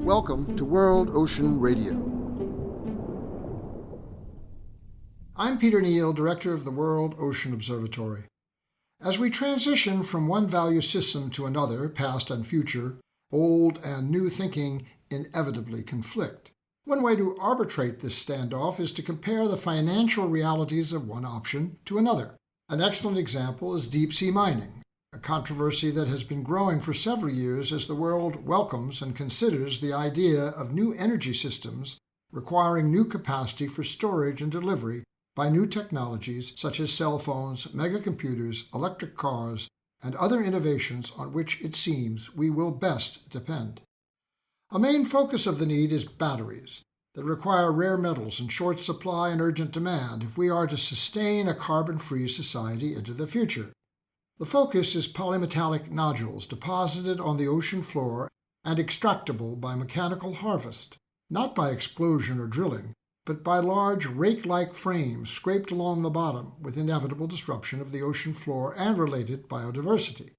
Welcome to World Ocean Radio. I'm Peter Neill, Director of the World Ocean Observatory. As we transition from one value system to another, past and future, old and new thinking inevitably conflict. One way to arbitrate this standoff is to compare the financial realities of one option to another. An excellent example is deep-sea mining, a controversy that has been growing for several years as the world welcomes and considers the idea of new energy systems requiring new capacity for storage and delivery by new technologies such as cell phones, megacomputers, electric cars, and other innovations on which it seems we will best depend. A main focus of the need is batteries that require rare metals in short supply and urgent demand if we are to sustain a carbon-free society into the future. The focus is polymetallic nodules deposited on the ocean floor and extractable by mechanical harvest, not by explosion or drilling, but by large rake-like frames scraped along the bottom with inevitable disruption of the ocean floor and related biodiversity.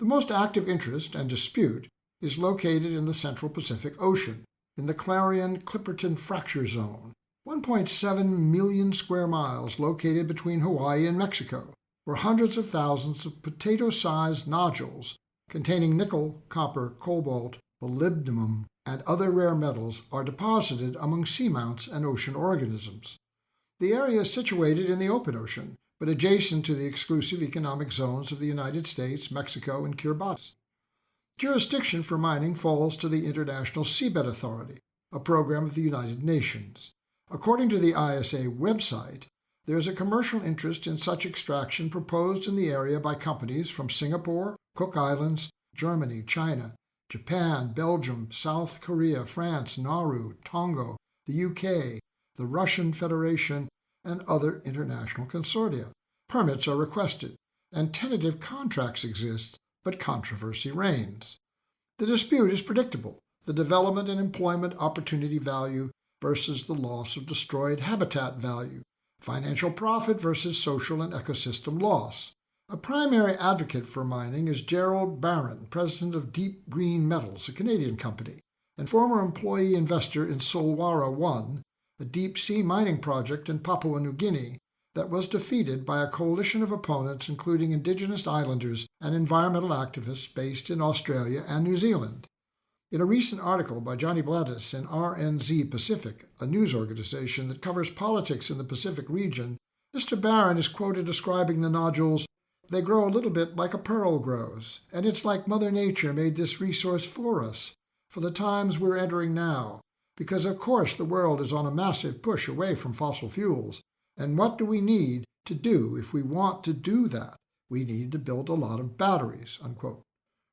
The most active interest and dispute is located in the Central Pacific Ocean, in the Clarion Clipperton fracture zone, 1.7 million square miles located between Hawaii and Mexico, where hundreds of thousands of potato-sized nodules containing nickel, copper, cobalt, molybdenum, and other rare metals are deposited among seamounts and ocean organisms. The area is situated in the open ocean, but adjacent to the exclusive economic zones of the United States, Mexico, and Kiribati. Jurisdiction for mining falls to the International Seabed Authority, a program of the United Nations. According to the ISA website, there is a commercial interest in such extraction proposed in the area by companies from Singapore, Cook Islands, Germany, China, Japan, Belgium, South Korea, France, Nauru, Tonga, the UK, the Russian Federation, and other international consortia. Permits are requested, and tentative contracts exist, but controversy reigns. The dispute is predictable: the development and employment opportunity value versus the loss of destroyed habitat value, financial profit versus social and ecosystem loss. A primary advocate for mining is Gerald Barron, president of Deep Green Metals, a Canadian company, and former employee investor in Solwara 1, a deep-sea mining project in Papua New Guinea that was defeated by a coalition of opponents including Indigenous islanders and environmental activists based in Australia and New Zealand. In a recent article by Johnny Blattis in RNZ Pacific, a news organization that covers politics in the Pacific region, Mr. Barron is quoted describing the nodules: "They grow a little bit like a pearl grows, and it's like Mother Nature made this resource for us, for the times we're entering now, because of course the world is on a massive push away from fossil fuels, and what do we need to do if we want to do that? We need to build a lot of batteries," unquote.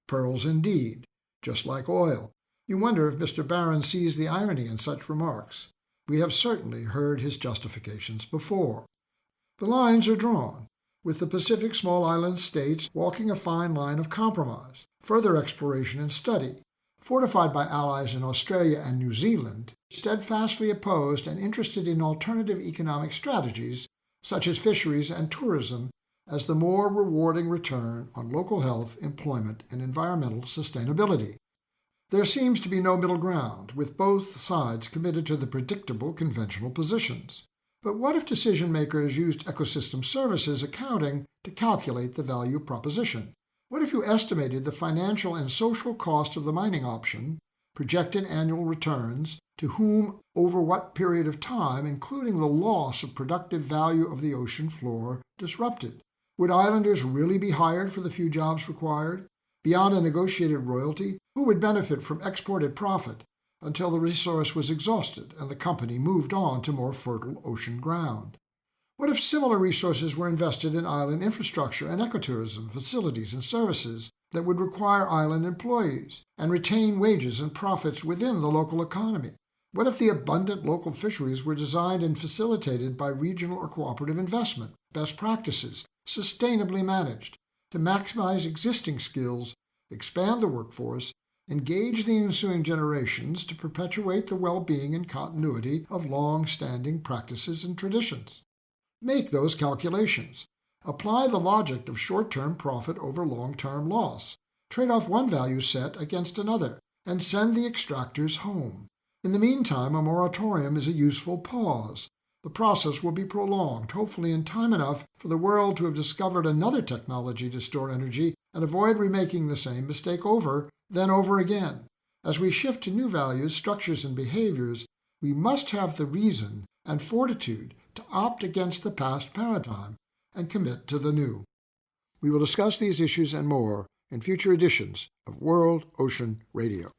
Pearls indeed, just like oil. You wonder if Mr. Barron sees the irony in such remarks. We have certainly heard his justifications before. The lines are drawn, with the Pacific small island states walking a fine line of compromise, further exploration and study, fortified by allies in Australia and New Zealand, steadfastly opposed and interested in alternative economic strategies, such as fisheries and tourism, as the more rewarding return on local health, employment, and environmental sustainability. There seems to be no middle ground, with both sides committed to the predictable conventional positions. But what if decision-makers used ecosystem services accounting to calculate the value proposition? What if you estimated the financial and social cost of the mining option, projected annual returns, to whom, over what period of time, including the loss of productive value of the ocean floor disrupted? Would islanders really be hired for the few jobs required? Beyond a negotiated royalty, who would benefit from exported profit until the resource was exhausted and the company moved on to more fertile ocean ground? What if similar resources were invested in island infrastructure and ecotourism facilities and services that would require island employees and retain wages and profits within the local economy? What if the abundant local fisheries were designed and facilitated by regional or cooperative investment, best practices, sustainably managed, to maximize existing skills, expand the workforce, engage the ensuing generations to perpetuate the well-being and continuity of long-standing practices and traditions? Make those calculations. Apply the logic of short-term profit over long-term loss. trade off one value set against another, and send the extractors home. In the meantime, a moratorium is a useful pause. The process will be prolonged, hopefully in time enough for the world to have discovered another technology to store energy and avoid remaking the same mistake over, then over again. As we shift to new values, structures, and behaviors, we must have the reason and fortitude to opt against the past paradigm and commit to the new. We will discuss these issues and more in future editions of World Ocean Radio.